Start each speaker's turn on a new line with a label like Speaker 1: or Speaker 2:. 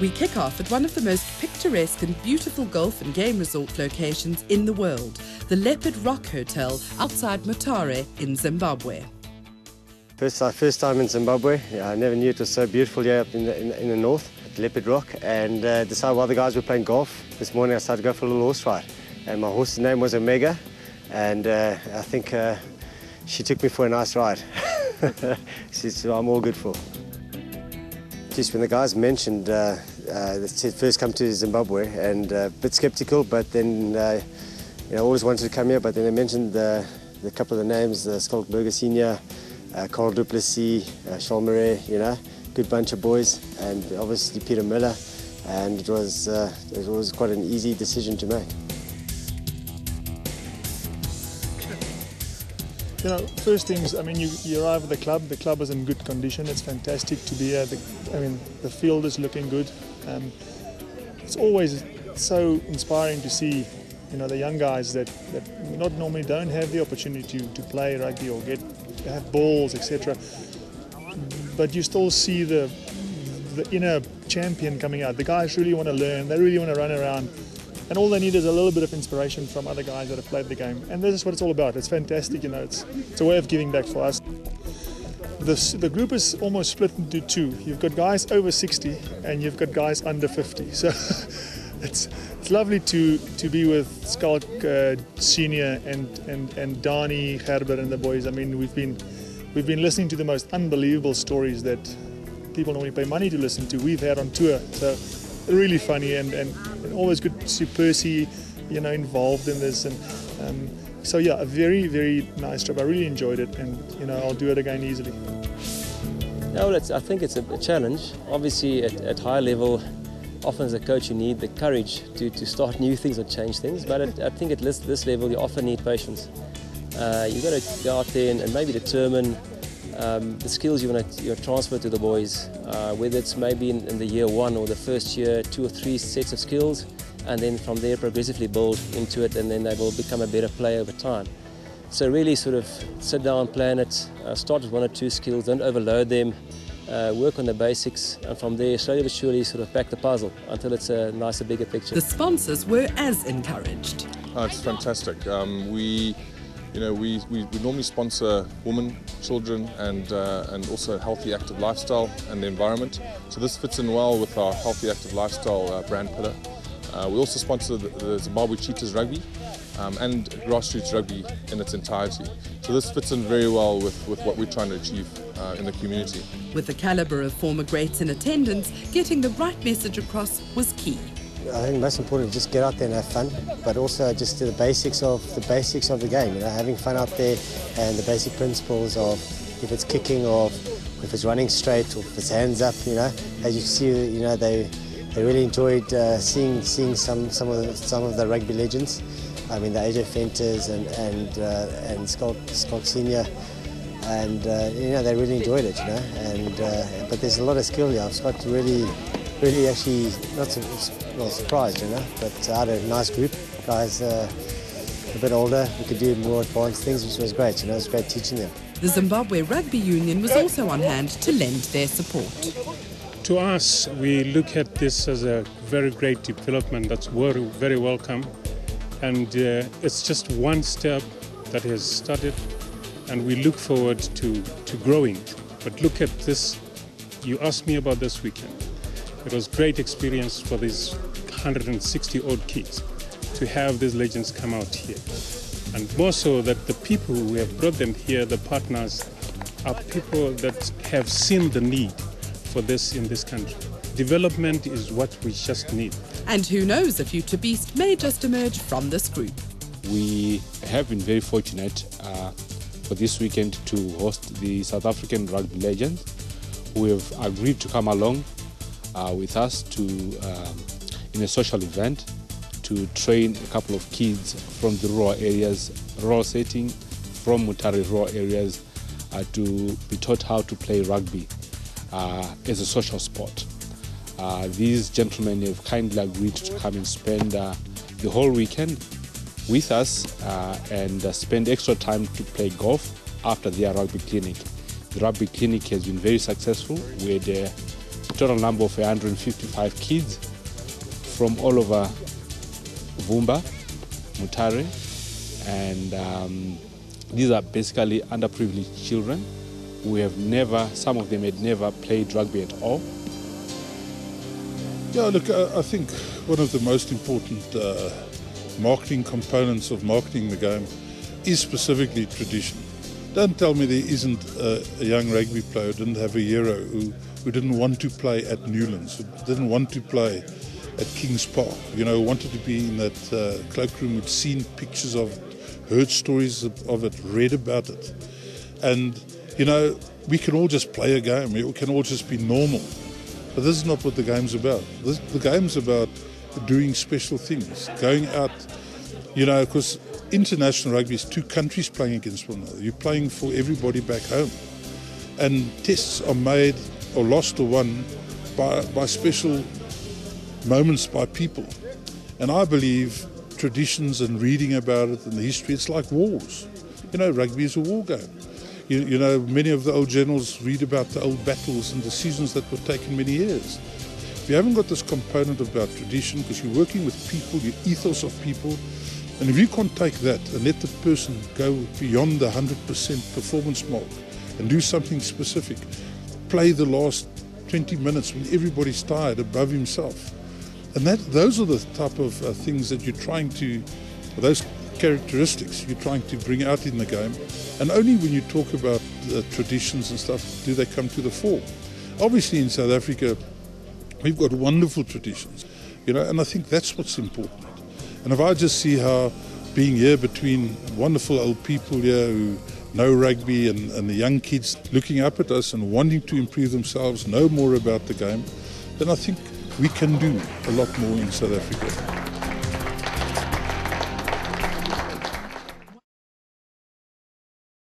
Speaker 1: We kick off at one of the most picturesque and beautiful golf and game resort locations in the world, the Leopard Rock Hotel outside Mutare in Zimbabwe.
Speaker 2: First time in Zimbabwe. Yeah, I never knew it was so beautiful here up in the north, at Leopard Rock, and decided while the guys were playing golf this morning I decided to go for a little horse ride. And my horse's name was Omega, and I think she took me for a nice ride. So I'm all good for. Just when the guys mentioned that first come to Zimbabwe, and a bit skeptical, but then always wanted to come here. But then they mentioned the couple of the names: Skalkberger Senior, Carl Duplessis, Charles Murray. Good bunch of boys, and obviously Peter Miller, and it was quite an easy decision to make.
Speaker 3: First things, you arrive at the club is in good condition. It's fantastic to be here. The field is looking good. It's always so inspiring to see, the young guys that not normally don't have the opportunity to play rugby or have balls, etc. But you still see the inner champion coming out. The guys really want to learn. They really want to run around. And all they need is a little bit of inspiration from other guys that have played the game. And this is what it's all about. It's fantastic, it's a way of giving back for us. The group is almost split into two. You've got guys over 60 and you've got guys under 50. So it's lovely to be with Skalk Senior and Dani, Herbert and the boys. We've been listening to the most unbelievable stories that people normally pay money to listen to. We've had on tour. So really funny and always good to see Percy, involved in this, and so yeah, a very, very nice job. I really enjoyed it, and I'll do it again easily.
Speaker 4: Yeah, well, I think it's a challenge. Obviously, at high level, often as a coach you need the courage to start new things or change things. But I think at this level you often need patience. You've got to go out there and maybe determine the skills you want to transfer to the boys, whether it's maybe in the year one or the first year, 2 or 3 sets of skills, and then from there progressively build into it, and then they will become a better player over time. So really sort of sit down, plan it, start with 1 or 2 skills, don't overload them, work on the basics, and from there slowly but surely sort of pack the puzzle until it's a nicer, bigger picture.
Speaker 1: The sponsors were as encouraged.
Speaker 5: Oh, it's fantastic. We normally sponsor women, children, and also healthy, active lifestyle and the environment. So this fits in well with our healthy, active lifestyle brand pillar. We also sponsor the Zimbabwe Cheetahs Rugby and grassroots rugby in its entirety. So this fits in very well with what we're trying to achieve in the community.
Speaker 1: With the calibre of former greats in attendance, getting the right message across was key.
Speaker 2: I think most important is just get out there and have fun, but also just do the basics of the game. Having fun out there, and the basic principles of if it's kicking or if it's running straight or if it's hands up. As you see, they really enjoyed seeing some of the rugby legends. The AJ Fenters and Skalk Senior, and they really enjoyed it. But there's a lot of skill here. I've got to really actually not surprised, but I had a nice group, guys a bit older, we could do more advanced things, which was great, it was great teaching them.
Speaker 1: The Zimbabwe Rugby Union was also on hand to lend their support.
Speaker 6: To us, we look at this as a very great development that's very welcome, and it's just one step that has started, and we look forward to growing. But look at this, you asked me about this weekend. It was a great experience for these 160-odd kids to have these legends come out here. And more so that the people who have brought them here, the partners, are people that have seen the need for this in this country. Development is what we just need.
Speaker 1: And who knows, a future beast may just emerge from this group.
Speaker 7: We have been very fortunate for this weekend to host the South African rugby legends who have agreed to come along with us in a social event to train a couple of kids from the rural setting, from Mutare rural areas, to be taught how to play rugby as a social sport. These gentlemen have kindly agreed to come and spend the whole weekend with us and spend extra time to play golf after their rugby clinic. The rugby clinic has been very successful. We had a total number of 155 kids from all over Vumba, Mutare, and these are basically underprivileged children who have never, some of them had never played rugby at all.
Speaker 8: Yeah, look, I think one of the most important marketing components of marketing the game is specifically tradition. Don't tell me there isn't a young rugby player who didn't have a hero who didn't want to play at Newlands, who didn't want to play at Kings Park, you know, wanted to be in that cloakroom, who'd seen pictures of it, heard stories of it, read about it. And, you know, we can all just play a game, we can all just be normal. But this is not what the game's about. The game's about doing special things, going out, you know, because international rugby is two countries playing against one another. You're playing for everybody back home. And tests are made or lost or won by special moments by people. And I believe traditions and reading about it and the history, it's like wars. You know, rugby is a war game. You know, many of the old generals read about the old battles and decisions that were taken many years. If you haven't got this component about tradition, because you're working with people, your ethos of people, and if you can't take that and let the person go beyond the 100% performance mark and do something specific, play the last 20 minutes when everybody's tired above himself. And those are the type of things that you're trying to, those characteristics you're trying to bring out in the game. And only when you talk about traditions and stuff do they come to the fore. Obviously in South Africa, we've got wonderful traditions, you know, and I think that's what's important. And if I just see how being here between wonderful old people here who know rugby and the young kids looking up at us and wanting to improve themselves, know more about the game, then I think we can do a lot more in South Africa.